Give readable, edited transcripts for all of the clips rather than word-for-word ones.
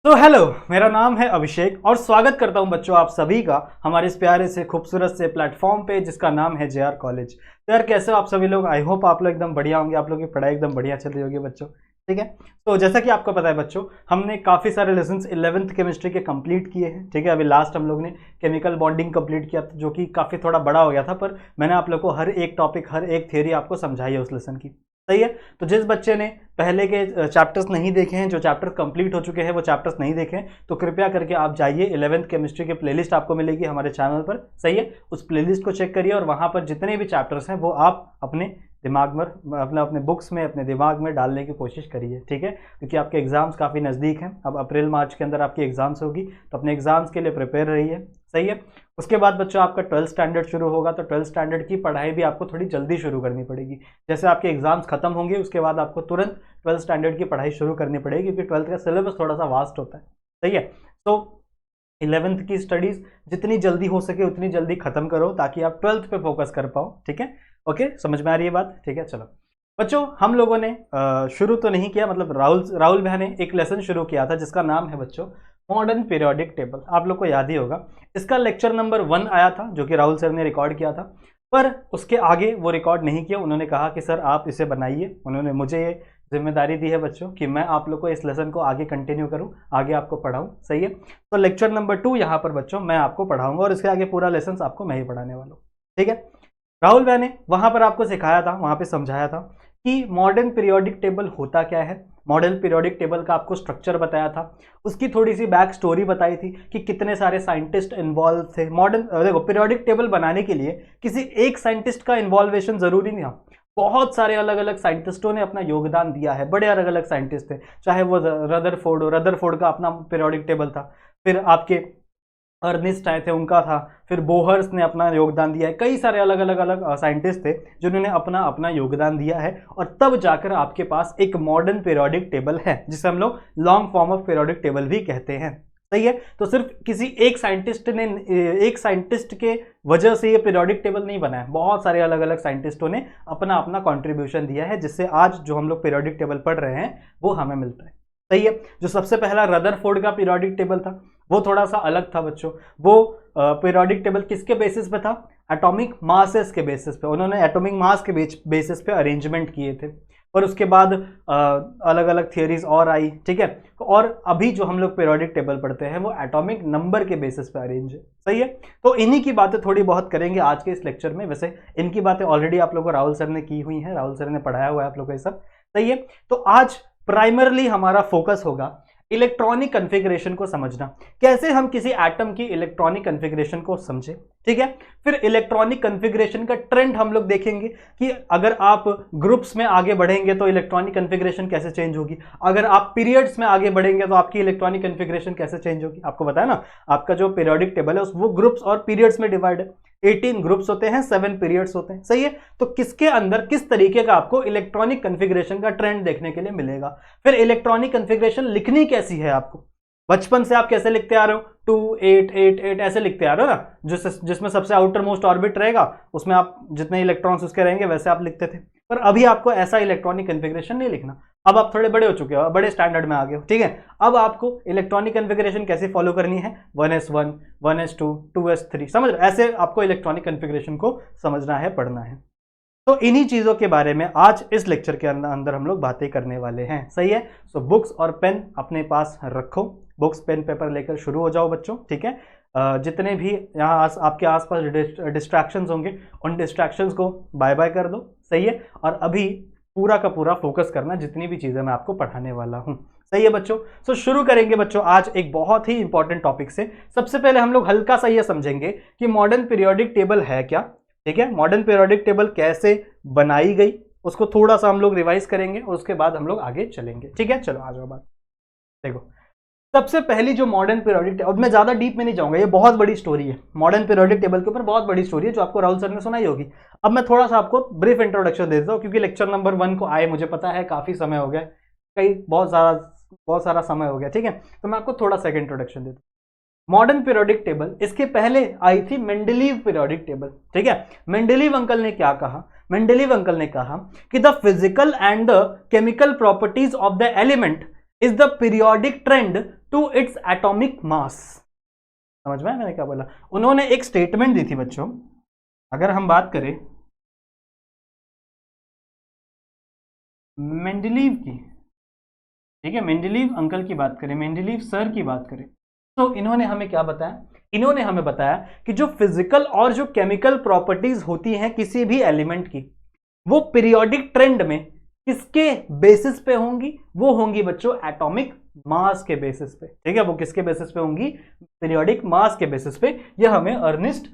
तो हेलो, मेरा नाम है अभिषेक और स्वागत करता हूं बच्चों आप सभी का हमारे इस प्यारे से खूबसूरत से प्लेटफॉर्म पे जिसका नाम है जेआर कॉलेज। तो यार कैसे हो आप सभी लोग? आई होप आप लोग एकदम बढ़िया होंगे, आप लोग की पढ़ाई एकदम बढ़िया चल रही होगी बच्चों। ठीक है, तो जैसा कि आपको पता है बच्चों, हमने काफ़ी सारे लेसन्स 11th केमिस्ट्री के कंप्लीट किए हैं। ठीक है, अभी लास्ट हम लोग ने केमिकल बॉन्डिंग कंप्लीट किया जो कि काफ़ी थोड़ा बड़ा हो गया था, पर मैंने आप लोग को हर एक टॉपिक हर एक थ्योरी आपको समझाई है उस लेसन की। सही है, तो जिस बच्चे ने पहले के चैप्टर्स नहीं देखे हैं, जो चैप्टर कंप्लीट हो चुके हैं वो चैप्टर्स नहीं देखे हैं, तो कृपया करके आप जाइए 11th केमिस्ट्री की प्लेलिस्ट आपको मिलेगी हमारे चैनल पर। सही है, उस प्लेलिस्ट को चेक करिए और वहां पर जितने भी चैप्टर्स हैं वो आप अपने दिमाग में अपने बुक्स में अपने दिमाग में डालने की कोशिश करिए। ठीक है, क्योंकि आपके एग्जाम्स काफ़ी नज़दीक हैं, अब अप्रैल मार्च के अंदर आपकी एग्जाम्स होगी, तो अपने एग्जाम्स के लिए प्रिपेयर रहिए। सही है, उसके बाद बच्चों आपका 12th स्टैंडर्ड शुरू होगा, तो 12th स्टैंडर्ड की पढ़ाई भी आपको थोड़ी जल्दी शुरू करनी पड़ेगी। जैसे आपके एग्जाम्स खत्म होंगे उसके बाद आपको तुरंत 12th स्टैंडर्ड की पढ़ाई शुरू करनी पड़ेगी, क्योंकि 12th का सिलेबस थोड़ा सा वास्ट होता है। सही है, तो 11th की स्टडीज जितनी जल्दी हो सके उतनी जल्दी खत्म करो ताकि आप 12th पे फोकस कर पाओ। ठीक है, ओके, समझ में आ रही है बात? ठीक है, चलो बच्चों, हम लोगों ने शुरू तो नहीं किया, मतलब राहुल भैया ने एक लेसन शुरू किया था जिसका नाम है बच्चों मॉडर्न पीरियोडिक टेबल। आप लोग को याद ही होगा, इसका लेक्चर नंबर 1 आया था जो कि राहुल सर ने रिकॉर्ड किया था, पर उसके आगे वो रिकॉर्ड नहीं किया। उन्होंने कहा कि सर आप इसे बनाइए। उन्होंने मुझे ये जिम्मेदारी दी है बच्चों कि मैं आप लोग को इस लेसन को आगे कंटिन्यू करूं, आगे आपको पढ़ाऊं। सही है, तो लेक्चर नंबर 2 यहाँ पर बच्चों मैं आपको पढ़ाऊंगा और इसके आगे पूरा लेसन आपको मैं ही पढ़ाने वाला हूँ। ठीक है, राहुल भैया ने वहां पर आपको सिखाया था, वहां पे समझाया था कि मॉडर्न पीरियोडिक टेबल होता क्या है, मॉडर्न पीरियोडिक टेबल का आपको स्ट्रक्चर बताया था, उसकी थोड़ी सी बैक स्टोरी बताई थी कि कितने सारे साइंटिस्ट इन्वॉल्व थे। मॉडर्न देखो, पीरियोडिक टेबल बनाने के लिए किसी एक साइंटिस्ट का इन्वॉल्वेशन जरूरी नहीं था, बहुत सारे अलग अलग साइंटिस्टों ने अपना योगदान दिया है। बड़े अलग अलग साइंटिस्ट थे, चाहे वो रदरफोर्ड हो, रदरफोर्ड का अपना पीरियोडिक टेबल था, फिर आपके अर्निस्ट आए थे उनका था, फिर बोहर्स ने अपना योगदान दिया है। कई सारे अलग अलग साइंटिस्ट थे जिन्होंने अपना अपना योगदान दिया है, और तब जाकर आपके पास एक मॉडर्न पीरियोडिक टेबल है जिसे हम लोग long form of periodic table भी कहते हैं। सही है, तो सिर्फ किसी एक साइंटिस्ट के वजह से ये पीरियोडिक टेबल नहीं बना है, बहुत सारे अलग अलग साइंटिस्टों ने अपना अपना कॉन्ट्रीब्यूशन दिया है, जिससे आज जो हम लोग पीरियोडिक टेबल पढ़ रहे हैं वो हमें मिलता है। सही है, जो सबसे पहला रदरफोर्ड का पीरियोडिक टेबल था वो थोड़ा सा अलग था बच्चों। वो पीरियोडिक टेबल किसके बेसिस पे था? एटॉमिक मासेस के बेसिस पे। उन्होंने एटॉमिक मास के बेसिस पे अरेंजमेंट किए थे, और उसके बाद अलग अलग थियरीज और आई। ठीक है, और अभी जो हम लोग पीरियोडिक टेबल पढ़ते हैं वो एटॉमिक नंबर के बेसिस पे अरेंज है। सही है, तो इन्हीं की बातें थोड़ी बहुत करेंगे आज के इस लेक्चर में। वैसे इनकी बातें ऑलरेडी आप लोगों को राहुल सर ने की हुई हैं, राहुल सर ने पढ़ाया हुआ है आप लोग को ये सब। सही है, तो आज प्राइमरली हमारा फोकस होगा इलेक्ट्रॉनिक कॉन्फ़िगरेशन को समझना, कैसे हम किसी एटम की इलेक्ट्रॉनिक कॉन्फ़िगरेशन को समझें। ठीक है, फिर इलेक्ट्रॉनिक कॉन्फ़िगरेशन का ट्रेंड हम लोग देखेंगे कि अगर आप ग्रुप्स में आगे बढ़ेंगे तो इलेक्ट्रॉनिक कॉन्फ़िगरेशन कैसे चेंज होगी, अगर आप पीरियड्स में आगे बढ़ेंगे तो आपकी इलेक्ट्रॉनिक कॉन्फ़िगरेशन कैसे चेंज होगी। आपको पता है ना, आपका जो पीरियोडिक टेबल है वो ग्रुप्स और पीरियड्स में डिवाइड है। 18 ग्रुप्स होते हैं, 7 पीरियड्स होते हैं। सही है, तो किसके अंदर किस तरीके का आपको इलेक्ट्रॉनिक कॉन्फ़िगरेशन का ट्रेंड देखने के लिए मिलेगा। फिर इलेक्ट्रॉनिक कॉन्फ़िगरेशन लिखनी कैसी है आपको, बचपन से आप कैसे लिखते आ रहे हो, 2 8 8 8 ऐसे लिखते आ रहे हो ना, जिसमें सबसे आउटर मोस्ट ऑर्बिट रहेगा उसमें आप जितने इलेक्ट्रॉन्स उसके रहेंगे वैसे आप लिखते थे। पर अभी आपको ऐसा इलेक्ट्रॉनिक कॉन्फ़िगरेशन नहीं लिखना, अब आप थोड़े बड़े हो चुके हो, बड़े स्टैंडर्ड में आ गए हो। ठीक है, अब आपको इलेक्ट्रॉनिक कॉन्फ़िगरेशन कैसे फॉलो करनी है, 1s1 1s2 2s3, समझ रहे, ऐसे आपको इलेक्ट्रॉनिक कॉन्फ़िगरेशन को समझना है, पढ़ना है। तो इन्हीं चीज़ों के बारे में आज इस लेक्चर के अंदर हम लोग बातें करने वाले हैं। सही है, सो बुक्स और पेन अपने पास रखो, बुक्स पेन पेपर लेकर शुरू हो जाओ बच्चों। ठीक है, जितने भी यहाँ आपके आसपास डिस्ट्रैक्शंस होंगे उन डिस्ट्रैक्शंस को बाय बाय कर दो। सही है, और अभी पूरा का पूरा फोकस करना जितनी भी चीज़ें मैं आपको पढ़ाने वाला हूँ। सही है बच्चों, सो शुरू करेंगे बच्चों आज एक बहुत ही इंपॉर्टेंट टॉपिक से। सबसे पहले हम लोग हल्का सा ये समझेंगे कि मॉडर्न पीरियोडिक टेबल है क्या। ठीक है, मॉडर्न पीरियोडिक टेबल कैसे बनाई गई उसको थोड़ा सा हम लोग रिवाइज करेंगे, उसके बाद हम लोग आगे चलेंगे। ठीक है, चलो आ जाओ बात। देखो, सबसे पहली जो मॉडर्न पीरियोडिक टेबल, मैं ज्यादा डीप में नहीं जाऊंगा, ये बहुत बड़ी स्टोरी है, मॉडर्न पीरियोडिक टेबल के ऊपर बहुत बड़ी स्टोरी है जो आपको राहुल सर ने सुनाई होगी। अब मैं थोड़ा सा आपको ब्रीफ इंट्रोडक्शन दे देता हूँ, क्योंकि लेक्चर नंबर 1 को आए मुझे पता है काफी समय हो गया, बहुत सारा समय हो गया। ठीक है, तो मैं आपको थोड़ा सा इंट्रोडक्शन देता हूँ। मॉडर्न पीरियोडिक टेबल, इसके पहले आई थी मेंडलीव पीरियोडिक टेबल। ठीक है, मेंडलीव अंकल ने क्या कहा, मेंडलीव अंकल ने कहा कि the physical and the chemical properties of the element is the periodic trend to its atomic mass. समझ में मैंने क्या बोला? उन्होंने एक स्टेटमेंट दी थी बच्चों, अगर हम बात करें मेंडलीव की, ठीक है, मेंडलीव अंकल की बात करें, मेंडलीव सर की बात करें, तो इन्होंने हमें क्या बताया? इन्होंने हमें बताया कि जो फिजिकल और जो केमिकल प्रॉपर्टीज होती हैं किसी भी एलिमेंट की, वो पीरियोडिक ट्रेंड में किसके बेसिस पे होंगी? वो होंगी बच्चों एटॉमिक मास के बेसिस पे। ठीक है, वो किसके बेसिस पे होंगी? पीरियोडिक मास के बेसिस पे। यह हमें अर्नेस्ट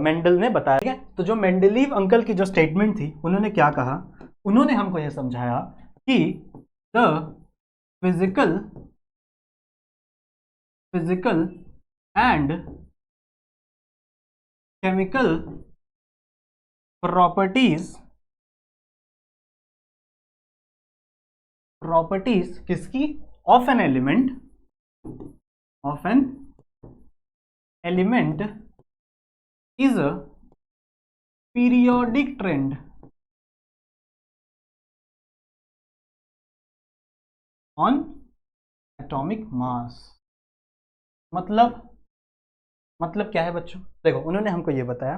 मेंडल ने बताया। ठीक है, तो जो मेंडलीव अंकल की जो स्टेटमेंट थी, उन्होंने क्या कहा? उन्होंने हमको यह समझाया कि the physical and chemical properties किसकी? Of an element is a periodic trend on atomic mass. मतलब क्या है बच्चों? देखो, उन्होंने हमको ये बताया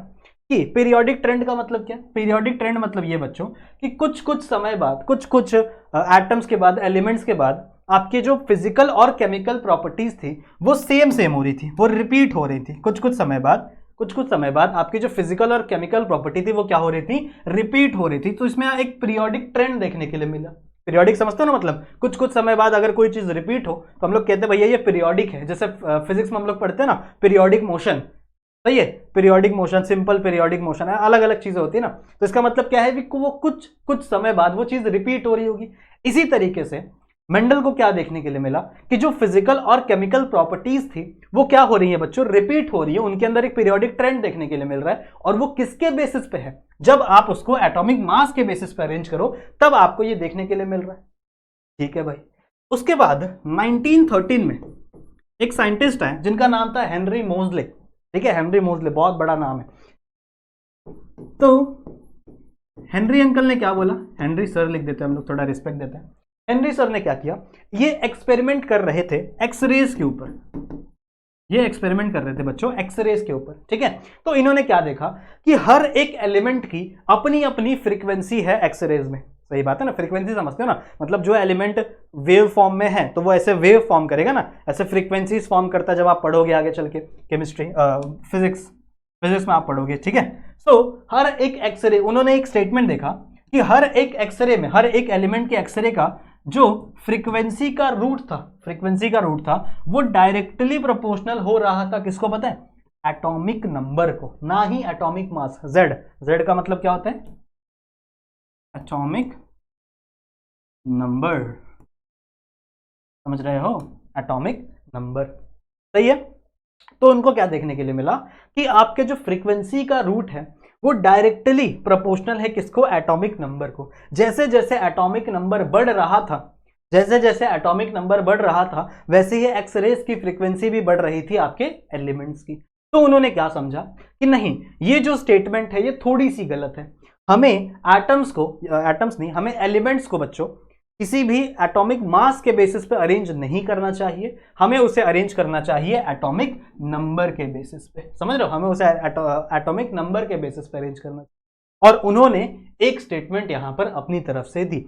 कि पीरियोडिक ट्रेंड का मतलब क्या है? पीरियोडिक ट्रेंड मतलब ये बच्चों कि कुछ समय बाद, कुछ एटम्स के बाद, एलिमेंट्स के बाद आपके जो फिजिकल और केमिकल प्रॉपर्टीज थी वो सेम हो रही थी, वो रिपीट हो रही थी। कुछ कुछ समय बाद आपकी जो फिजिकल और केमिकल प्रॉपर्टी थी वो क्या हो रही थी? रिपीट हो रही थी। तो इसमें एक पीरियोडिक ट्रेंड देखने के लिए मिला। पीरियोडिक समझते हो ना? मतलब कुछ समय बाद अगर कोई चीज रिपीट हो तो हम लोग कहते हैं भैया ये पीरियोडिक है। जैसे फिजिक्स में हम लोग पढ़ते हैं ना पीरियोडिक मोशन, सही है, periodic motion, simple periodic motion है, अलग अलग चीजें होती है ना। तो इसका मतलब क्या है कि वो कुछ समय बाद वो चीज रिपीट हो रही होगी। इसी तरीके से मेंडल को क्या देखने के लिए मिला कि जो फिजिकल और केमिकल प्रॉपर्टीज थी वो क्या हो रही है बच्चों? रिपीट हो रही है। उनके अंदर एक पीरियोडिक ट्रेंड देखने के लिए मिल रहा है। और वो किसके बेसिस पे है? जब आप उसको एटॉमिक मास के बेसिस पे अरेंज करो तब आपको ये देखने के लिए मिल रहा है। ठीक है भाई। उसके बाद 1913 में एक साइंटिस्ट है जिनका नाम था हेनरी मोजले। ठीक है, हेनरी मोजले, बहुत बड़ा नाम है। तो हेनरी अंकल ने क्या बोला? हेनरी सर लिख देते हैं हम लोग, थोड़ा रिस्पेक्ट देते हैं। हेनरी सर ने क्या किया? ये एक्सपेरिमेंट कर रहे थे एक्सरेज के ऊपर। ये एक्सपेरिमेंट कर रहे थे बच्चों एक्सरेज के ऊपर। ठीक है, तो इन्होंने क्या देखा कि हर एक एलिमेंट की अपनी अपनी फ्रीक्वेंसी है एक्सरेज में। सही बात है ना? फ्रीक्वेंसी समझते हो ना? मतलब जो एलिमेंट वेव फॉर्म में है तो वो ऐसे वेव फॉर्म करेगा ना, ऐसे फ्रीक्वेंसीज फॉर्म करता है। जब आप पढ़ोगे आगे चल के केमिस्ट्री, फिजिक्स में आप पढ़ोगे। ठीक है, सो हर एक एक्सरे, उन्होंने एक स्टेटमेंट देखा कि हर एक एक्सरे में, हर एक एलिमेंट के एक्सरे का जो फ्रीक्वेंसी का रूट था वो डायरेक्टली प्रोपोर्शनल हो रहा था। किसको पता है? एटॉमिक नंबर को, ना ही एटॉमिक मास। जेड का मतलब क्या होता है? Atomic number. समझ रहे हो? एटॉमिक नंबर, सही है। तो उनको क्या देखने के लिए मिला कि आपके जो फ्रीक्वेंसी का रूट है वो डायरेक्टली प्रोपोर्शनल है किसको? एटॉमिक नंबर को। जैसे जैसे एटॉमिक नंबर बढ़ रहा था वैसे ही एक्सरेज की फ्रीक्वेंसी भी बढ़ रही थी आपके एलिमेंट्स की। तो उन्होंने क्या समझा कि नहीं, ये जो स्टेटमेंट है ये थोड़ी सी गलत है। हमें हमें एलिमेंट्स को बच्चों किसी भी एटॉमिक मास के बेसिस पे अरेंज नहीं करना चाहिए। हमें उसे अरेंज करना चाहिए एटॉमिक नंबर के बेसिस पे। समझ रहे हो? हमें उसे एटॉमिक नंबर के बेसिस पे अरेंज करना। और उन्होंने एक स्टेटमेंट यहां पर अपनी तरफ से दी।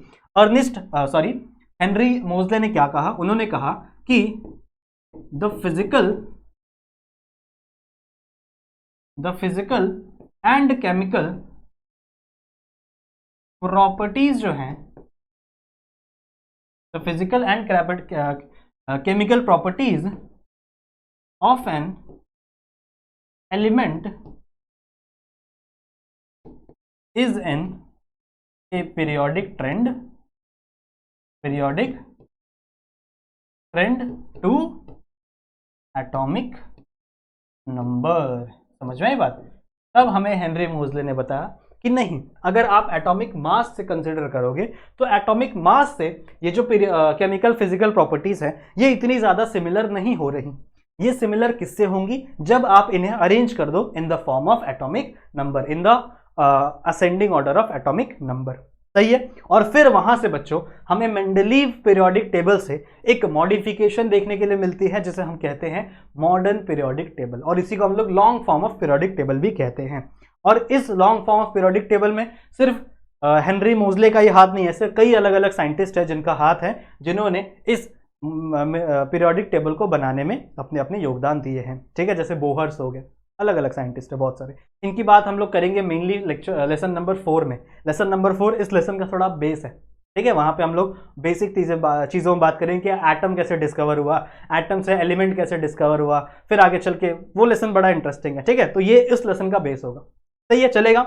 हेनरी मोजले ने क्या कहा? उन्होंने कहा कि the physical and chemical properties जो हैं, the physical and chemical properties of an element is in a periodic trend to atomic number. समझ में आई बात? तब हमें हेनरी मोजले ने बताया कि नहीं, अगर आप एटॉमिक मास से कंसिडर करोगे तो एटॉमिक मास से ये जो केमिकल फिजिकल प्रॉपर्टीज है ये इतनी ज्यादा सिमिलर नहीं हो रही। ये सिमिलर किससे होंगी? जब आप इन्हें अरेंज कर दो in the form of atomic number, in the ascending order of atomic number. सही है। और फिर वहां से बच्चों हमें मेंडलीव पीरियोडिक टेबल से एक मॉडिफिकेशन देखने के लिए मिलती है जिसे हम कहते हैं मॉडर्न पीरियोडिक टेबल, और इसी को हम लोग long form of periodic table भी कहते हैं। और इस long form of periodic table में सिर्फ हेनरी मोजले का ही हाथ नहीं है, ऐसे कई अलग अलग साइंटिस्ट है जिनका हाथ है, जिन्होंने इस पीरियोडिक टेबल को बनाने में अपने अपने योगदान दिए हैं। ठीक है, जैसे बोहर्स हो गए, अलग अलग साइंटिस्ट है बहुत सारे। इनकी बात हम लोग करेंगे मेनली लेसन नंबर 4 में। लेसन नंबर 4 इस लेसन का थोड़ा बेस है। ठीक है, वहां पे हम लोग बेसिक चीज़ों में बात करेंगे कि एटम कैसे डिस्कवर हुआ, एटम से एलिमेंट कैसे डिस्कवर हुआ, फिर आगे चल के वो लेसन बड़ा इंटरेस्टिंग है। ठीक है, तो ये इस लेसन का बेस होगा। सही है, चलेगा।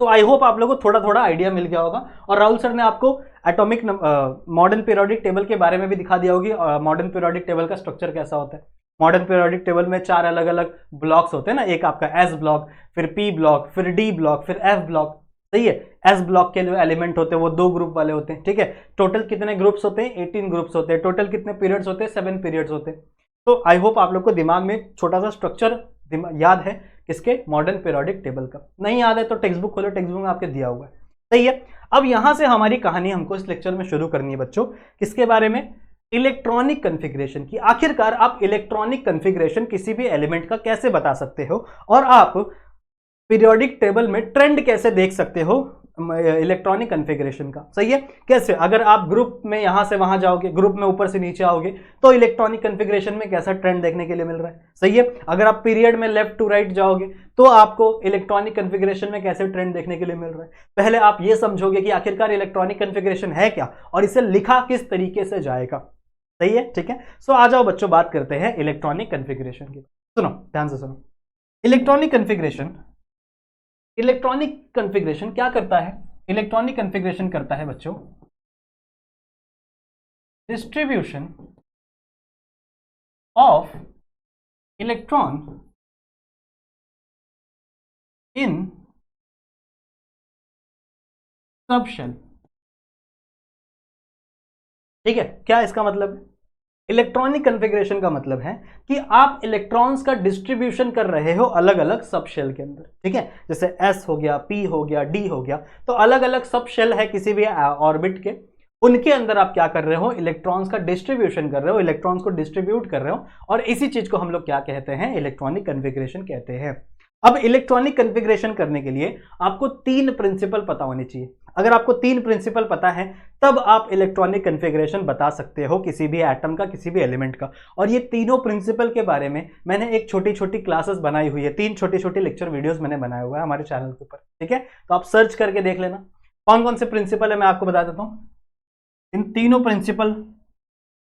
तो आई होप आप लोगों को थोड़ा थोड़ा आइडिया मिल गया होगा। और राहुल सर ने आपको एटॉमिक मॉडर्न पीरियोडिक टेबल के बारे में भी दिखा दिया होगी, मॉडर्न पीरियोडिक टेबल का स्ट्रक्चर कैसा होता है। मॉडर्न पीरियोडिक टेबल में 4 अलग अलग ब्लॉक्स होते हैं ना, एक आपका एस ब्लॉक, फिर पी ब्लॉक, फिर डी ब्लॉक, फिर एफ ब्लॉक। सही है, एस ब्लॉक के जो एलिमेंट होते हैं वो 2 ग्रुप वाले होते हैं। ठीक है, टोटल कितने ग्रुप्स होते हैं, 18 ग्रुप्स होते हैं। टोटल कितने पीरियड्स होते हैं, 7 पीरियड्स होते हैं। तो आई होप आप लोग को दिमाग में छोटा सा स्ट्रक्चर याद है किसके, मॉडर्न पीरियोडिक टेबल का। नहीं याद है तो टेक्स्ट बुक खोलो, टेक्स्ट बुक में आपके दिया हुआ है। सही है, अब यहां से हमारी कहानी हमको इस लेक्चर में शुरू करनी है बच्चों, किसके बारे में, इलेक्ट्रॉनिक कॉन्फ़िगरेशन की। आखिरकार आप इलेक्ट्रॉनिक कॉन्फ़िगरेशन किसी भी एलिमेंट का कैसे बता सकते हो, और आप पीरियोडिक टेबल में ट्रेंड कैसे देख सकते हो इलेक्ट्रॉनिक कॉन्फ़िगरेशन का। सही है, कैसे, अगर आप ग्रुप में यहां से वहां जाओगे, ग्रुप में ऊपर से नीचे आओगे, तो इलेक्ट्रॉनिक कॉन्फ़िगरेशन में कैसा ट्रेंड देखने के लिए मिल रहा है। सही है, अगर आप पीरियड में लेफ्ट टू राइट जाओगे तो आपको इलेक्ट्रॉनिक कॉन्फ़िगरेशन में कैसे ट्रेंड देखने के लिए मिल रहा है। पहले आप ये समझोगे कि आखिरकार इलेक्ट्रॉनिक कॉन्फ़िगरेशन है क्या, और इसे लिखा किस तरीके से जाएगा। सही है, ठीक है। सो आ जाओ बच्चों, बात करते हैं इलेक्ट्रॉनिक कॉन्फ़िगरेशन की। सुनो, ध्यान से सुनो। इलेक्ट्रॉनिक कॉन्फ़िगरेशन क्या करता है, इलेक्ट्रॉनिक कॉन्फ़िगरेशन करता है बच्चों distribution of electron in subshell. ठीक है, क्या इसका मतलब है, इलेक्ट्रॉनिक कॉन्फ़िगरेशन का मतलब है कि आप इलेक्ट्रॉन्स का डिस्ट्रीब्यूशन कर रहे हो अलग अलग सब शेल के अंदर। ठीक है, जैसे एस हो गया, पी हो गया, डी हो गया, तो अलग अलग सब शेल है किसी भी ऑर्बिट के, उनके अंदर आप क्या कर रहे हो, इलेक्ट्रॉन्स का डिस्ट्रीब्यूशन कर रहे हो, इलेक्ट्रॉन्स को डिस्ट्रीब्यूट कर रहे हो, और इसी चीज को हम लोग क्या कहते हैं, इलेक्ट्रॉनिक कॉन्फ़िगरेशन कहते हैं। अब इलेक्ट्रॉनिक कॉन्फ़िगरेशन करने के लिए आपको 3 प्रिंसिपल पता होने चाहिए। अगर आपको 3 प्रिंसिपल पता है तब आप इलेक्ट्रॉनिक कॉन्फ़िगरेशन बता सकते हो किसी भी एटम का, किसी भी एलिमेंट का। और ये तीनों प्रिंसिपल के बारे में मैंने एक छोटी छोटी क्लासेस बनाई हुई है, 3 छोटी छोटी लेक्चर वीडियोस मैंने बनाया हुआ है हमारे चैनल के ऊपर। ठीक है, तो आप सर्च करके देख लेना कौन कौन से प्रिंसिपल है, मैं आपको बता देता हूँ। इन तीनों प्रिंसिपल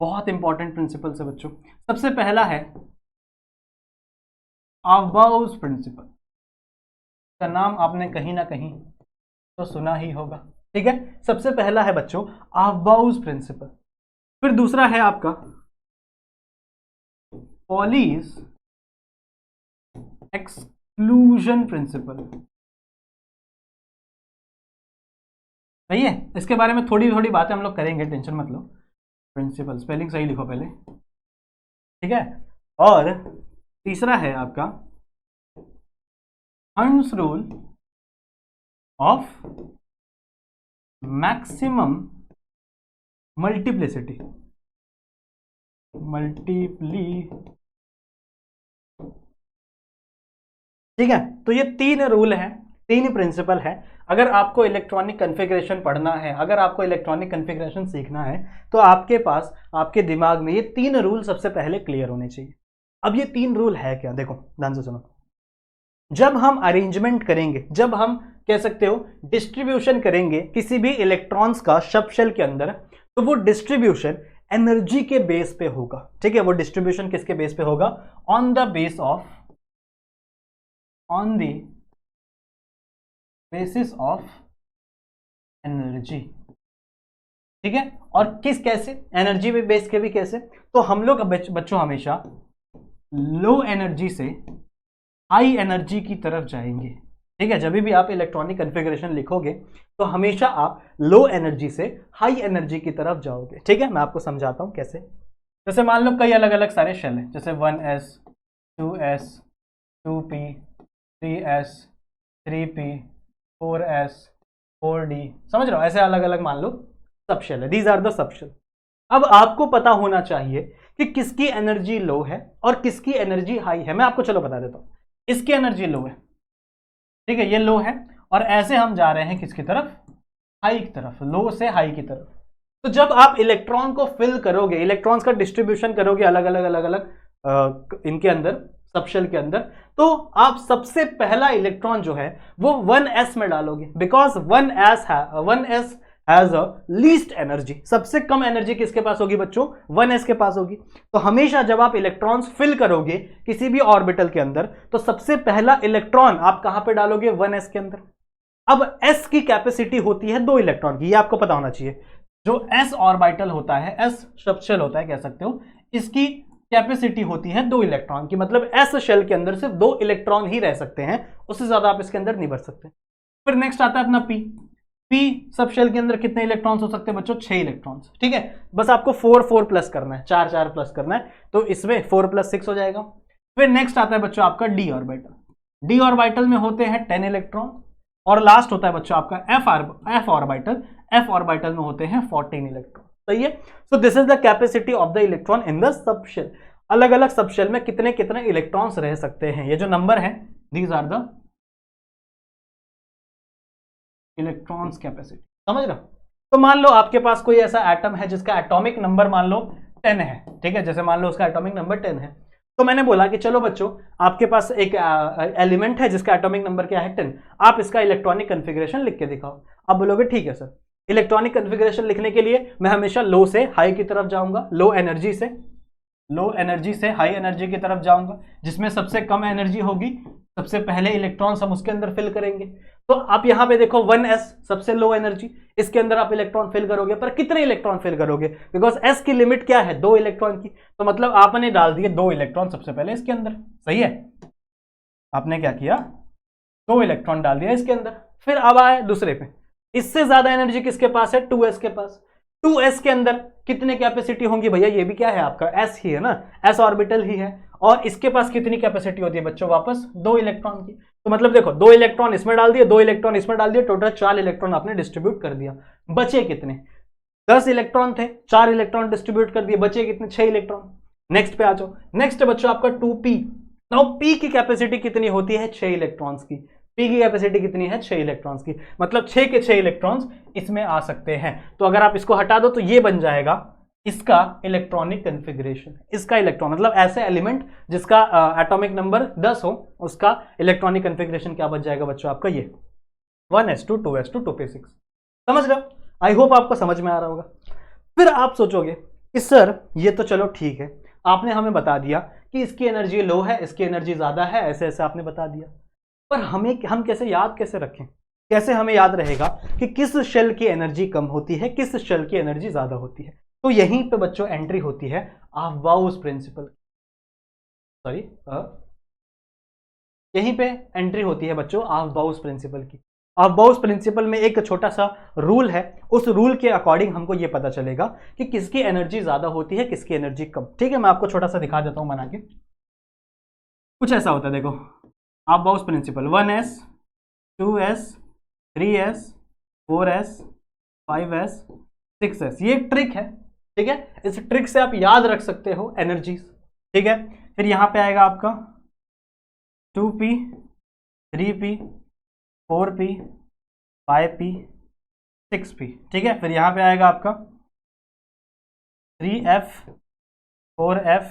बहुत इंपॉर्टेंट प्रिंसिपल्स है बच्चों। सबसे पहला है अबाउस प्रिंसिपल, का नाम आपने कहीं ना कहीं तो सुना ही होगा। ठीक है, सबसे पहला है बच्चों अबाउस प्रिंसिपल। फिर दूसरा है आपका पॉलीज एक्सक्लूजन प्रिंसिपल। सही है, इसके बारे में थोड़ी थोड़ी बातें हम लोग करेंगे, टेंशन मत लो। प्रिंसिपल स्पेलिंग सही लिखो पहले, ठीक है। और तीसरा है आपका hertz rule of maximum multiplicity, ठीक है। तो ये 3 रूल हैं, 3 प्रिंसिपल है। अगर आपको इलेक्ट्रॉनिक कॉन्फ़िगरेशन पढ़ना है, अगर आपको इलेक्ट्रॉनिक कॉन्फ़िगरेशन सीखना है, तो आपके पास, आपके दिमाग में ये 3 रूल सबसे पहले क्लियर होने चाहिए। अब ये 3 रूल है क्या, देखो ध्यान से सुनो। जब हम अरेंजमेंट करेंगे, जब हम कह सकते हो डिस्ट्रीब्यूशन करेंगे किसी भी इलेक्ट्रॉन्स का सब शेल के अंदर, तो वो डिस्ट्रीब्यूशन एनर्जी के बेस पे होगा। ठीक है, वो डिस्ट्रीब्यूशन किसके बेस पे होगा, on the base of, on the basis of energy. ठीक है, और किस, कैसे, एनर्जी पे बेस के भी कैसे, तो हम लोग बच्चों हमेशा लो एनर्जी से हाई एनर्जी की तरफ जाएंगे। ठीक है, जब भी आप इलेक्ट्रॉनिक कॉन्फ़िगरेशन लिखोगे तो हमेशा आप लो एनर्जी से हाई एनर्जी की तरफ जाओगे। ठीक है, मैं आपको समझाता हूं कैसे। जैसे मान लो कई अलग अलग सारे शेल हैं, जैसे 1s 2s 2p 3s 3p 4s 4d, समझ रहे हो, ऐसे अलग अलग मान लो सब शेल है, these are the sub shell. अब आपको पता होना चाहिए कि किसकी एनर्जी लो है और किसकी एनर्जी हाई है। मैं आपको चलो बता देता हूं, इसकी एनर्जी लो है, ठीक है, ये लो है, और ऐसे हम जा रहे हैं किसकी तरफ, हाई की तरफ, लो से हाई की तरफ। तो जब आप इलेक्ट्रॉन को फिल करोगे, इलेक्ट्रॉन्स का डिस्ट्रीब्यूशन करोगे अलग अलग अलग अलग इनके अंदर, सबशेल के अंदर, तो आप सबसे पहला इलेक्ट्रॉन जो है वो 1s में डालोगे, because 1s has a least energy. सबसे कम एनर्जी किसके पास होगी बच्चों, 1s के पास होगी। तो हमेशा जब आप इलेक्ट्रॉन्स फिल करोगे किसी भी ऑर्बिटल के अंदर, तो सबसे पहला इलेक्ट्रॉन आप कहां पे डालोगे, 1s के अंदर। अब s की कैपेसिटी होती है 2 इलेक्ट्रॉन की, ये आपको पता होना चाहिए। जो s ऑर्बिटल होता है, s सबशेल होता है कह सकते हो, इसकी कैपेसिटी होती है 2 इलेक्ट्रॉन की, मतलब s शेल के अंदर सिर्फ 2 इलेक्ट्रॉन ही रह सकते हैं, उससे ज्यादा आप इसके अंदर नहीं भर सकते। फिर नेक्स्ट आता है अपना p सब शेल के अंदर कितने इलेक्ट्रॉन्स हो सकते हैं बच्चों, 6 इलेक्ट्रॉन्स, ठीक है। बस आपको 4 प्लस करना है, 4 प्लस करना है, तो इसमें 4 + 6 हो जाएगा। फिर नेक्स्ट आता है बच्चों आपका d ऑर्बिटल। d ऑर्बिटल में होते हैं 10 इलेक्ट्रॉन, और लास्ट होता है बच्चों आपका f ऑर्बिटल। f ऑर्बिटल में होते हैं 14 इलेक्ट्रॉन, सही है। So this is the capacity of the electron in the subshell. अलग अलग सबशेल में कितने कितने इलेक्ट्रॉन्स रह सकते हैं, ये जो नंबर है, these are the electrons capacity, समझ रहे हो। तो मान लो आपके पास कोई ऐसा एटम है जिसका एटॉमिक नंबर मान लो 10 है, ठीक है, जैसे मान लो उसका एटॉमिक नंबर 10 है। तो मैंने बोला कि चलो बच्चों, आपके पास एक एलिमेंट है जिसका एटॉमिक नंबर क्या है, 10, आप इसका इलेक्ट्रॉनिक कन्फिग्रेशन लिख के दिखाओ। आप बोलोगे ठीक है सर, इलेक्ट्रॉनिक कन्फिग्रेशन लिखने के लिए मैं हमेशा लो से हाई की तरफ जाऊंगा, लो एनर्जी से हाई एनर्जी की तरफ जाऊंगा, जिसमें सबसे कम एनर्जी होगी सबसे पहले इलेक्ट्रॉन्स हम उसके अंदर फिल करेंगे। तो आप यहां पे देखो 1s सबसे लो एनर्जी, इसके अंदर आप इलेक्ट्रॉन फिल करोगे, पर कितने इलेक्ट्रॉन फिल करोगे, बिकॉज s की लिमिट क्या है, 2 इलेक्ट्रॉन की। तो मतलब आपने डाल दिए 2 इलेक्ट्रॉन सबसे पहले इसके अंदर, सही है, आपने क्या किया, 2 इलेक्ट्रॉन डाल दिया इसके अंदर। फिर अब आए दूसरे पे, इससे ज्यादा एनर्जी किसके पास है, 2s के पास। 2s के अंदर कितने कैपेसिटी होंगी भैया, ये भी क्या है आपका s ही है ना, s ऑर्बिटल ही है, और इसके पास कितनी कैपेसिटी होती है बच्चों, वापस 2 इलेक्ट्रॉन की। तो मतलब देखो 2 इलेक्ट्रॉन इसमें डाल दिए, 2 इलेक्ट्रॉन इसमें डाल दिए, टोटल 4 इलेक्ट्रॉन आपने डिस्ट्रीब्यूट कर दिया। बचे कितने, 10 इलेक्ट्रॉन थे, 4 इलेक्ट्रॉन डिस्ट्रीब्यूट कर दिए, बचे कितने, 6 इलेक्ट्रॉन। नेक्स्ट पे आ जाओ, नेक्स्ट बच्चों आपका 2p। नाउ p की कैपेसिटी कितनी होती है, 6 इलेक्ट्रॉन्स की। p की कैपेसिटी कितनी है, 6 इलेक्ट्रॉन्स की, मतलब 6 के 6 इलेक्ट्रॉन्स इसमें आ सकते हैं। तो अगर आप इसको हटा दो तो ये बन जाएगा इसका इलेक्ट्रॉनिक कन्फिग्रेशन, इसका इलेक्ट्रॉन, मतलब ऐसे एलिमेंट जिसका एटॉमिक नंबर 10 हो, उसका इलेक्ट्रॉनिक कन्फिग्रेशन क्या बन जाएगा बच्चों आपका, ये 1s2 2s2 2p6। समझ रहे हो, आई होप आपको समझ में आ रहा होगा। फिर आप सोचोगे कि सर ये तो चलो ठीक है, आपने हमें बता दिया कि इसकी एनर्जी लो है, इसकी एनर्जी ज्यादा है, ऐसे ऐसे आपने बता दिया, पर हम कैसे याद कैसे रखें, कैसे हमें याद रहेगा कि किस शेल की एनर्जी कम होती है, किस शेल की एनर्जी ज्यादा होती है। तो यहीं पे बच्चों एंट्री होती है अफबाउस प्रिंसिपल, यहीं पे एंट्री होती है बच्चों अफबाउस प्रिंसिपल की। अफबाउस प्रिंसिपल में एक छोटा सा रूल है, उस रूल के अकॉर्डिंग हमको ये पता चलेगा कि किसकी एनर्जी ज्यादा होती है, किसकी एनर्जी कम। ठीक है, मैं आपको छोटा सा दिखा देता हूं बना के। कुछ ऐसा होता है, देखो अफबाउस principal, 1s 2s 3s 4s 5s 6s, ये एक ट्रिक है, ठीक है। इस ट्रिक से आप याद रख सकते हो एनर्जीज, ठीक है। फिर यहां पे आएगा आपका 2p 3p 4p 5p 6p, ठीक है। फिर यहां पे आएगा आपका 3f 4f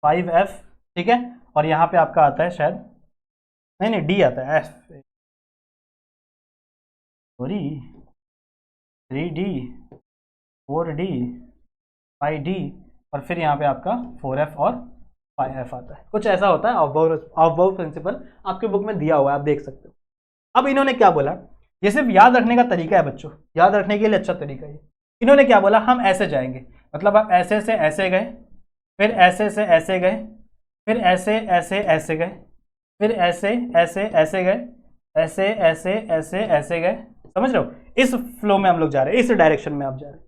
5f, ठीक है। और यहां पे आपका आता है शायद, नहीं d आता है, f, sorry 3d 4d 5d, और फिर यहाँ पे आपका 4f और 5f आता है। कुछ ऐसा होता है अफबाउस प्रिंसिपल, आपके बुक में दिया हुआ है, आप देख सकते हो। अब इन्होंने क्या बोला, ये सिर्फ याद रखने का तरीका है बच्चों, याद रखने के लिए अच्छा तरीका है। इन्होंने क्या बोला, हम ऐसे जाएंगे, मतलब आप ऐसे से ऐसे गए, फिर ऐसे से ऐसे गए, फिर ऐसे ऐसे ऐसे गए, फिर ऐसे ऐसे ऐसे गए, ऐसे ऐसे ऐसे ऐसे गए, समझ रहे हो। इस फ्लो में हम लोग जा रहे हैं, इस डायरेक्शन में आप जा रहे हैं।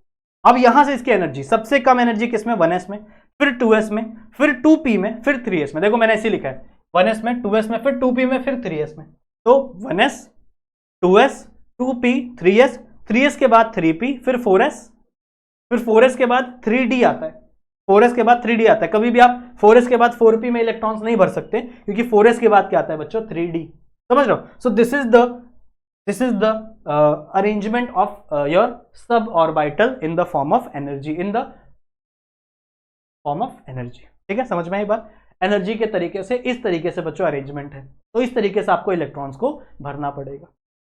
अब यहां से इसकी एनर्जी सबसे कम एनर्जी किसमें, 1s में, फिर 2s में, फिर 2p में, फिर 3s में। देखो मैंने ऐसे लिखा है, 1s में, 2s में, फिर 2p में, फिर 3s में। तो 1s 2s 2p 3s, 3s के बाद 3p, फिर 4s, फिर 4s के बाद 3d आता है, 4s के बाद 3d आता है। कभी भी आप 4s के बाद 4p में इलेक्ट्रॉन्स नहीं भर सकते, क्योंकि 4s के बाद क्या आता है बच्चों, 3d। समझ रहे हो? So this is the arrangement of your sub orbital in the form of energy, in the form of energy. ठीक है, समझ में आई बात? एनर्जी के तरीके से, इस तरीके से बच्चों अरेंजमेंट है, तो इस तरीके से आपको इलेक्ट्रॉन्स को भरना पड़ेगा।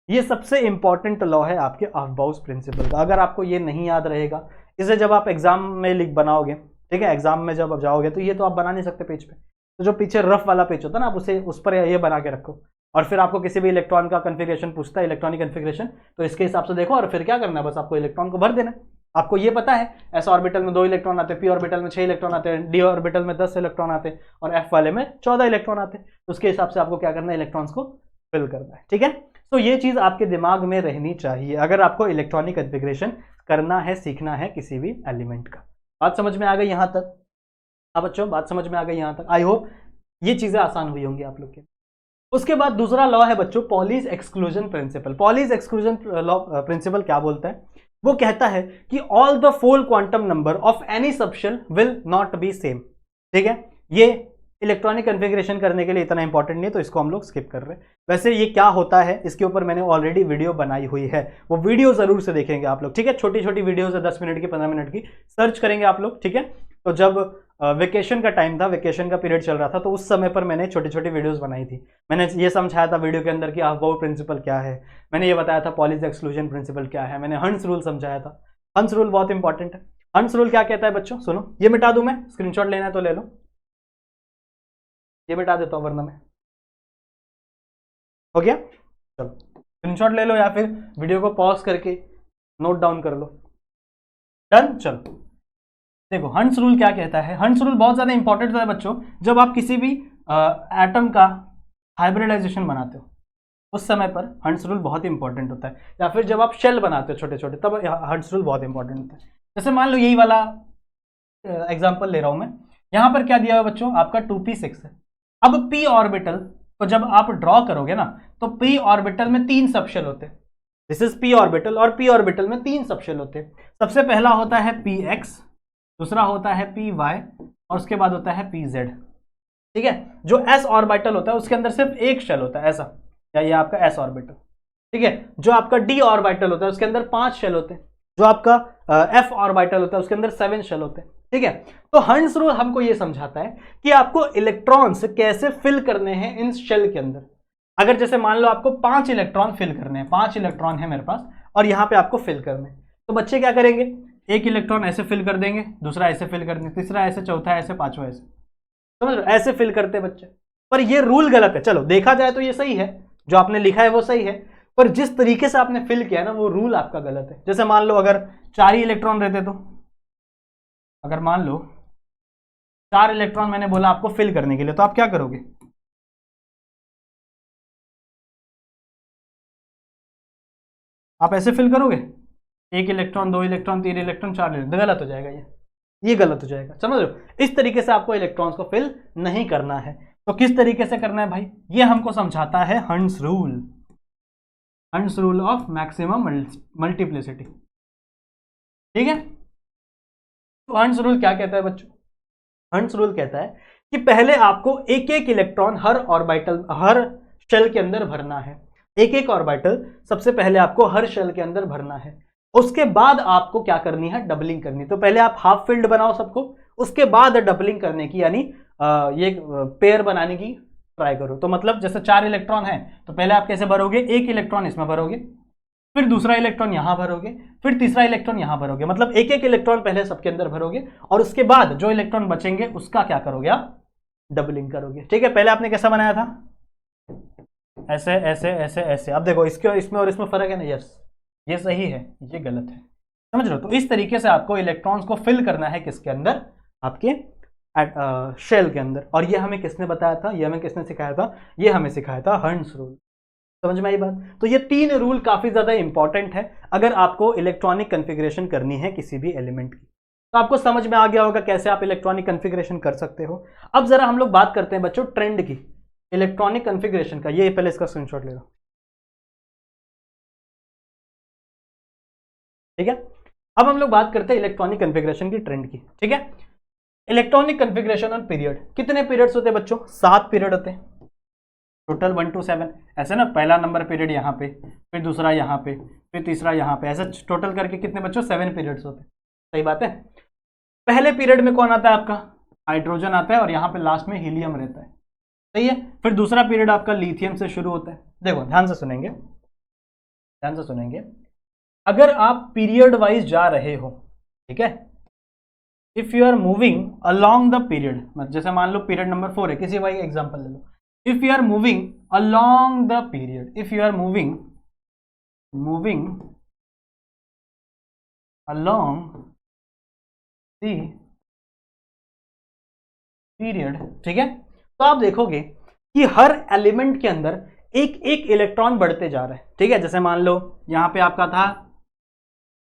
ये सबसे इंपॉर्टेंट लॉ है आपके अफबाउस प्रिंसिपल का। अगर आपको ये नहीं याद रहेगा, इसे जब आप एग्जाम में लिख बनाओगे, ठीक है, एग्जाम में जब आप जाओगे तो ये तो आप बना नहीं सकते पेज पे, तो जो पीछे रफ वाला पेज होता है ना, आप उसे उस पर ये बना के रखो, और फिर आपको किसी भी इलेक्ट्रॉन का कन्फिग्रेशन पूछता है, इलेक्ट्रॉनिक कन्फिग्रेशन, तो इसके हिसाब से देखो और फिर क्या करना है, बस आपको इलेक्ट्रॉन को भर देना है। आपको ये पता है एस ऑर्बिटल में 2 इलेक्ट्रॉन आते हैं, पी ऑर्बिटल में 6 इलेक्ट्रॉन आते हैं, डी ऑर्बिटल में 10 इलेक्ट्रॉन आते हैं, और एफ वाले में 14 इलेक्ट्रॉन आते हैं। तो उसके हिसाब से आपको क्या करना है, इलेक्ट्रॉन्स को फिल करना है। ठीक है, तो ये चीज आपके दिमाग में रहनी चाहिए अगर आपको इलेक्ट्रॉनिक कन्फिग्रेशन करना है, सीखना है किसी भी एलिमेंट का। बात समझ में आ गई यहां तक? हाँ बच्चों, बात समझ में आ गई यहां तक? आई होप ये चीजें आसान हुई होंगी आप लोग के। उसके बाद दूसरा लॉ है बच्चों Pauli's exclusion principle. Pauli's exclusion law principal क्या बोलता है? वो कहता है कि ऑल द फोल quantum number of any subshell will not be same. ठीक है, ये इलेक्ट्रॉनिक कन्फिग्रेशन करने के लिए इतना इंपॉर्टेंट नहीं है, तो इसको हम लोग स्किप कर रहे हैं। वैसे ये क्या होता है इसके ऊपर मैंने ऑलरेडी वीडियो बनाई हुई है, वो वीडियो जरूर से देखेंगे आप लोग। ठीक है, छोटी छोटी वीडियोस है, 10 मिनट की, 15 मिनट की, सर्च करेंगे आप लोग। ठीक है, तो जब वेकेशन का टाइम था, वेकेशन का पीरियड चल रहा था, तो उस समय पर मैंने छोटी छोटी वीडियोस बनाई थी। मैंने ये समझाया था वीडियो के अंदर कि अफबाउ प्रिंसिपल क्या है, मैंने ये बताया था पॉलीज एक्सक्लूजन प्रिंसिपल क्या है, मैंने हंस रूल समझाया था। हंस रूल बहुत इंपॉर्टेंट है। हंस रूल क्या कहता है बच्चों? सुनो, ये मिटा दूं मैं, स्क्रीनशॉट लेना है तो ले लो, ये मिटा देता हूं वरना मैं। हो गया? चलो स्क्रीनशॉट ले लो या फिर वीडियो को पॉज करके नोट डाउन कर लो। डन? चलो देखो हंस रूल क्या कहता है। हंस रूल बहुत ज्यादा इंपॉर्टेंट होता है बच्चों, जब आप किसी भी एटम का हाइब्रिडाइजेशन बनाते हो उस समय पर हंस रूल बहुत इंपॉर्टेंट होता है, या फिर जब आप शेल बनाते हो छोटे छोटे, तब हंस रूल बहुत इंपॉर्टेंट होता है। जैसे मान लो यही वाला एग्जांपल ले रहा हूं मैं, यहां पर क्या दिया हुआ बच्चों, आपका 2p6 है। अब p ऑर्बिटल को जब आप ड्रॉ करोगे ना, तो p ऑर्बिटल में 3 सबशेल होते हैं। दिस इज p ऑर्बिटल, और p ऑर्बिटल में 3 सबशेल होते हैं। सबसे पहला होता है px, दूसरा होता है py, और उसके बाद होता है pz। ठीक है, जो s ऑर्बिटल होता है उसके अंदर सिर्फ एक शेल होता है ऐसा, या ये आपका s ऑर्बिटल। ठीक है, जो आपका d ऑर्बिटल होता है उसके अंदर 5 शेल होते हैं, जो आपका f ऑर्बिटल होता है उसके अंदर 7 शेल होते हैं। ठीक है, तो हंस रूल हमको ये समझाता है कि आपको इलेक्ट्रॉन्स कैसे फिल करने हैं इन शेल के अंदर। अगर जैसे मान लो आपको 5 इलेक्ट्रॉन फिल करने हैं, 5 इलेक्ट्रॉन है मेरे पास और यहां पे आपको फिल करने हैं, तो बच्चे क्या करेंगे, एक इलेक्ट्रॉन ऐसे फिल कर देंगे, दूसरा ऐसे फिल कर देंगे, तीसरा ऐसे, चौथा ऐसे, पांचवा ऐसे। समझ लो, ऐसे फिल करते हैं बच्चे। पर ये रूल गलत है। चलो देखा जाए तो ये सही है, जो आपने लिखा है वो सही है, पर जिस तरीके से आपने फिल किया है ना, वो रूल आपका गलत है। जैसे मान लो अगर 4 ही इलेक्ट्रॉन रहते, तो अगर मान लो 4 इलेक्ट्रॉन मैंने बोला आपको फिल करने के लिए, तो आप क्या करोगे, आप ऐसे फिल करोगे, 1 इलेक्ट्रॉन, 2 इलेक्ट्रॉन, 3 इलेक्ट्रॉन, 4 इलेक्ट्रॉन, गलत हो जाएगा ये गलत हो जाएगा। समझ लो, इस तरीके से आपको इलेक्ट्रॉन्स को फिल नहीं करना है। तो किस तरीके से करना है भाई, ये हमको समझाता है हंस रूल, हंस रूल ऑफ मैक्सिमम मल्टीप्लिसिटी। ठीक है, तो हंस रूल क्या कहता है बच्चों, हंस रूल कहता है कि पहले आपको एक एक इलेक्ट्रॉन हर ऑर्बिटल, हर शेल के अंदर भरना है। एक एक ऑर्बिटल सबसे पहले आपको हर शेल के अंदर भरना है। उसके बाद आपको क्या करनी है, डबलिंग करनी। तो पहले आप हाफ फील्ड बनाओ सबको, उसके बाद डबलिंग करने की, यानी ये पेयर बनाने की ट्राई करो। तो मतलब जैसे 4 इलेक्ट्रॉन है, तो पहले आप कैसे भरोगे, एक इलेक्ट्रॉन इसमें भरोगे, फिर दूसरा इलेक्ट्रॉन यहां भरोगे, फिर तीसरा इलेक्ट्रॉन यहां भरोगे। मतलब एक एक इलेक्ट्रॉन पहले सबके अंदर भरोगे, और उसके बाद जो इलेक्ट्रॉन बचेंगे उसका क्या करोगे, आप डबलिंग करोगे। ठीक है, पहले आपने कैसा बनाया था, ऐसे ऐसे ऐसे ऐसे। अब देखो इसके, इसमें और इसमें फर्क है ना, यस ये सही है, ये गलत है। समझ लो, तो इस तरीके से आपको इलेक्ट्रॉन्स को फिल करना है किसके अंदर, आपके शेल के अंदर। और ये हमें किसने बताया था, ये हमें किसने सिखाया था, ये हमें सिखाया था हंस रूल। समझ में आई बात? तो ये 3 रूल काफी ज्यादा इंपॉर्टेंट है अगर आपको इलेक्ट्रॉनिक कन्फिग्रेशन करनी है किसी भी एलिमेंट की। तो आपको समझ में आ गया होगा कैसे आप इलेक्ट्रॉनिक कन्फिग्रेशन कर सकते हो। अब जरा हम लोग बात करते हैं बच्चों ट्रेंड की, इलेक्ट्रॉनिक कन्फिग्रेशन का। ये पहले इसका स्क्रीनशॉट ले लो। ठीक है, अब हम लोग बात करते हैं इलेक्ट्रॉनिक कॉन्फ़िगरेशन की ट्रेंड की। ठीक है, इलेक्ट्रॉनिक कॉन्फ़िगरेशन और पीरियड, कितने पीरियड्स होते हैं बच्चों? 7 पीरियड होते हैं टोटल, 1 to 7 ऐसे ना, पहला नंबर पीरियड यहाँ पे, फिर दूसरा यहाँ पे, फिर तीसरा यहाँ पे, ऐसे टोटल करके कितने बच्चों? 7 पीरियड्स होते हैं। सही बात है। पहले पीरियड में कौन आता है आपका? हाइड्रोजन आता है और यहाँ पे लास्ट में हीलियम रहता है। सही है। फिर दूसरा पीरियड आपका लिथियम से शुरू होता है। देखो ध्यान से सुनेंगे, ध्यान से सुनेंगे, अगर आप पीरियड वाइज जा रहे हो, ठीक है, if you are moving along the period, जैसे मान लो पीरियड नंबर 4 है, किसी भाई एग्जांपल ले लो, if you are moving along the period, if you are moving along the period, ठीक है, तो आप देखोगे कि हर एलिमेंट के अंदर एक एक इलेक्ट्रॉन बढ़ते जा रहे हैं। ठीक है, जैसे मान लो यहां पे आपका था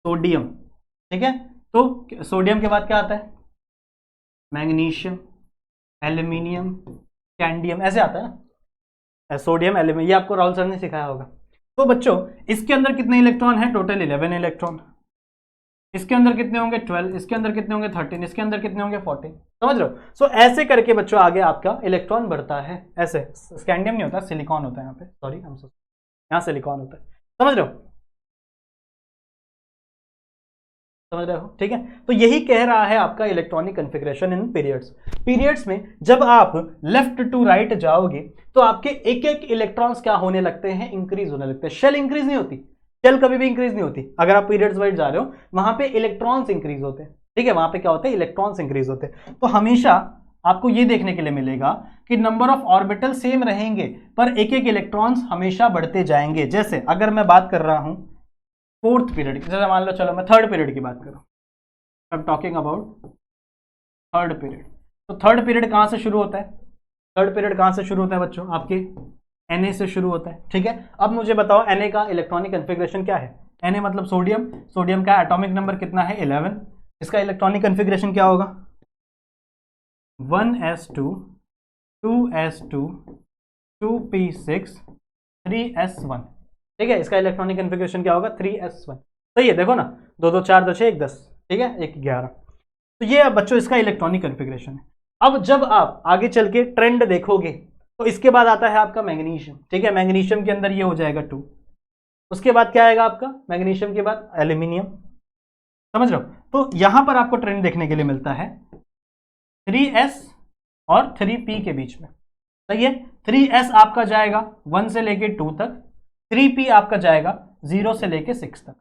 सोडियम, ठीक है, तो सोडियम के बाद क्या आता है? मैग्नीशियम, एल्यूमिनियम, कैंडियम, ऐसे आता है ना, सोडियम, एल्यूमिनियम, ये आपको राहुल सर ने सिखाया होगा। तो बच्चों इसके अंदर कितने इलेक्ट्रॉन है? Total 11 electron. इसके अंदर कितने होंगे? 12, इसके अंदर कितने होंगे? 13, इसके अंदर कितने होंगे? 14। समझ रहे हो? सो ऐसे करके बच्चों आगे आपका इलेक्ट्रॉन बढ़ता है। ऐसे स्कैंडियम नहीं होता, सिलिकॉन होता है यहाँ पे, सॉरी यहाँ सिलिकॉन होता है। समझ रहे हो? समझ रहे हो? ठीक है, तो यही कह रहा है आपका इलेक्ट्रॉनिक कॉन्फ़िगरेशन इन पीरियड्स। पीरियड्स में जब आप लेफ्ट टू राइट जाओगे तो आपके एक एक इलेक्ट्रॉन्स क्या होने लगते हैं? इंक्रीज होने लगते हैं। शेल इंक्रीज नहीं होती, शेल कभी भी इंक्रीज नहीं होती। अगर आप पीरियड्स वाइज जा रहे हो वहां पे इलेक्ट्रॉन्स इंक्रीज होते हैं। ठीक है, वहां पे क्या होते हैं? इलेक्ट्रॉन्स इंक्रीज होते हैं। तो हमेशा आपको ये देखने के लिए मिलेगा कि नंबर ऑफ ऑर्बिटल सेम रहेंगे पर एक एक इलेक्ट्रॉन्स हमेशा बढ़ते जाएंगे। जैसे अगर मैं बात कर रहा हूं 4th पीरियड, जैसे मान लो, चलो मैं 3rd पीरियड की बात करूं, I am talking about 3rd period. तो 3rd पीरियड कहां से शुरू होता है? 3rd पीरियड कहां से शुरू होता है बच्चों? आपके Na से शुरू होता है। ठीक है, अब मुझे बताओ Na का इलेक्ट्रॉनिक कॉन्फ़िगरेशन क्या है? Na मतलब सोडियम, सोडियम का एटॉमिक नंबर कितना है? 11। इसका इलेक्ट्रॉनिक कॉन्फ़िगरेशन क्या होगा? 1s2 2s2 2p6 3s1। ठीक है, इसका इलेक्ट्रॉनिक कॉन्फ़िगरेशन क्या होगा? 3s1। सही है, देखो ना, 2 2 4 2 6 1 10, ठीक है, 1 11। तो ये बच्चों इसका इलेक्ट्रॉनिक कॉन्फ़िगरेशन है। अब जब आप आगे चल के ट्रेंड देखोगे तो इसके बाद आता है आपका मैग्नीशियम। ठीक है, मैग्नीशियम के अंदर ये हो जाएगा 2। उसके बाद क्या आएगा आपका? मैग्नीशियम के बाद एल्यूमिनियम। समझ रहे हो? तो यहां पर आपको ट्रेंड देखने के लिए मिलता है 3s और 3p के बीच में। सही है, 3s आपका जाएगा 1 से लेके 2 तक, 3p आपका जाएगा 0 से लेके 6 तक।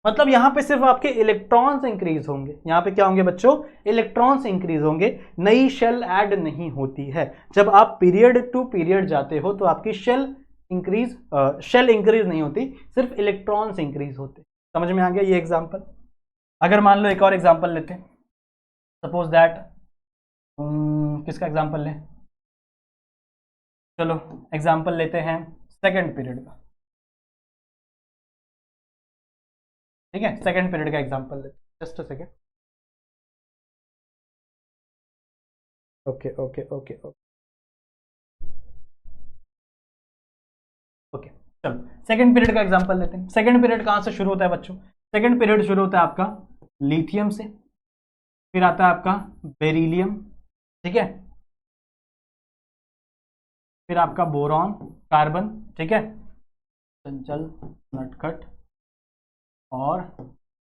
मतलब यहां पे सिर्फ आपके इलेक्ट्रॉन्स इंक्रीज होंगे। यहां पे क्या होंगे बच्चों? इलेक्ट्रॉन्स इंक्रीज होंगे, नई शेल ऐड नहीं होती है। जब आप पीरियड टू पीरियड जाते हो तो आपकी शेल इंक्रीज नहीं होती, सिर्फ इलेक्ट्रॉन्स इंक्रीज होते। समझ में आ गया ये एग्जांपल? अगर मान लो एक और एग्जांपल लेते हैं, सपोज दैट किसका एग्जांपल लें? चलो एग्जांपल लेते हैं 2nd पीरियड का। ठीक है, 2nd पीरियड का एग्जांपल लेते हैं। Just a second. Okay okay okay okay okay, चलो 2nd पीरियड का एग्जांपल लेते हैं। 2nd पीरियड कहां से शुरू होता है बच्चों? 2nd पीरियड शुरू होता है आपका लिथियम से, फिर आता है आपका बेरिलियम, ठीक है, फिर आपका बोरॉन, कार्बन, ठीक है, चंचल, नटखट और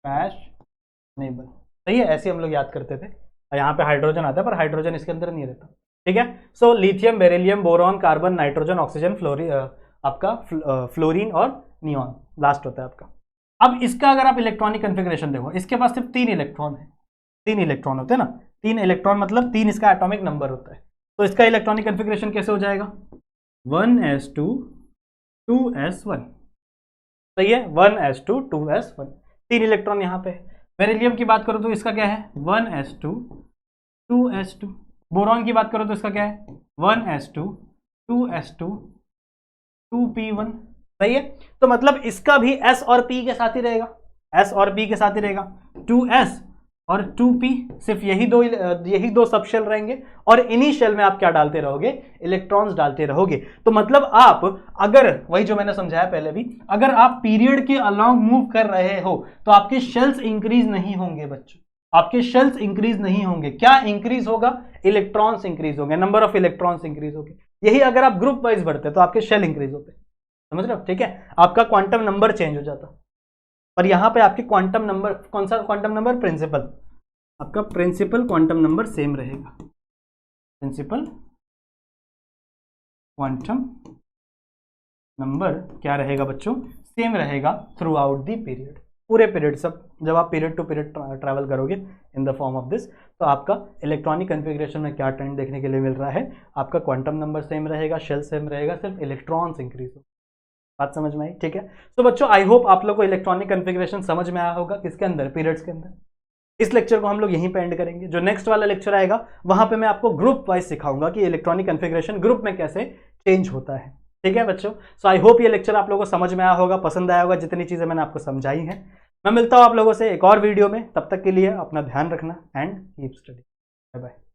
फैशनेबल। सही है, ऐसे हम लोग याद करते थे। यहाँ पे हाइड्रोजन आता है पर हाइड्रोजन इसके अंदर नहीं रहता। ठीक है, so lithium, beryllium, boron, carbon, nitrogen, oxygen, आपका फ्लोरीन और नियॉन लास्ट होता है आपका। अब इसका अगर आप इलेक्ट्रॉनिक कॉन्फ़िगरेशन देखो, इसके पास सिर्फ 3 इलेक्ट्रॉन है। 3 इलेक्ट्रॉन होते हैं ना, 3 इलेक्ट्रॉन मतलब 3 इसका एटॉमिक नंबर होता है। तो इसका इलेक्ट्रॉनिक कॉन्फ़िगरेशन कैसे हो जाएगा? 1s2 2s1। सही है, 1s2 2s1, 3 इलेक्ट्रॉन यहाँ पे। बेरिलियम की बात करो तो इसका क्या है? 1s2 2s2। बोरॉन की बात करो तो इसका क्या है? 1s2 2s2 2p1। सही है, तो मतलब इसका भी s और p के साथ ही रहेगा, s और p के साथ ही रहेगा। 2s और 2p, सिर्फ यही दो सब शेल रहेंगे और इन्हीं शेल में आप क्या डालते रहोगे, इलेक्ट्रॉन्स डालते रहोगे। तो मतलब आप अगर वही जो मैंने समझाया पहले भी, अगर आप पीरियड के अलोंग मूव कर रहे हो तो आपके शेल्स इंक्रीज नहीं होंगे बच्चों, आपके शेल्स इंक्रीज नहीं होंगे। क्या इंक्रीज होगा, इलेक्ट्रॉन्स इंक्रीज होंगे, नंबर ऑफ इलेक्ट्रॉन्स इंक्रीज होंगे। यही अगर आप ग्रुप वाइज बढ़ते तो आपके शेल इंक्रीज होते, समझ रहे हो, ठीक है, आपका क्वांटम नंबर चेंज हो जाता। पर यहां पे आपके क्वांटम नंबर, कौन सा क्वांटम नंबर, प्रिंसिपल, आपका प्रिंसिपल क्वांटम नंबर सेम रहेगा, प्रिंसिपल क्वांटम नंबर क्या रहेगा बच्चों, सेम रहेगा थ्रू आउट दी पीरियड, पूरे पीरियड। सब जब आप पीरियड टू पीरियड ट्रैवल करोगे in the form of this, तो आपका इलेक्ट्रॉनिक कन्फिग्रेशन में क्या ट्रेंड देखने के लिए मिल रहा है, आपका क्वांटम नंबर सेम रहेगा, शेल सेम रहेगा, सिर्फ इलेक्ट्रॉन्स इंक्रीज हो। बात समझ में आई, ठीक है। तो बच्चों आई होप आप लोग को इलेक्ट्रॉनिक कन्फिग्रेशन समझ में आया होगा, किसके अंदर, पीरियड्स के अंदर। इस लेक्चर को हम लोग यहीं पे एंड करेंगे। जो नेक्स्ट वाला लेक्चर आएगा वहां पे मैं आपको ग्रुप वाइज सिखाऊंगा कि इलेक्ट्रॉनिक कन्फिग्रेशन ग्रुप में कैसे चेंज होता है, ठीक है बच्चों। सो आई होप ये लेक्चर आप लोगों को समझ में आया होगा, पसंद आया होगा, जितनी चीजें मैंने आपको समझाई हैं। मैं मिलता हूं आप लोगों से एक और वीडियो में, तब तक के लिए अपना ध्यान रखना and keep study. Bye bye.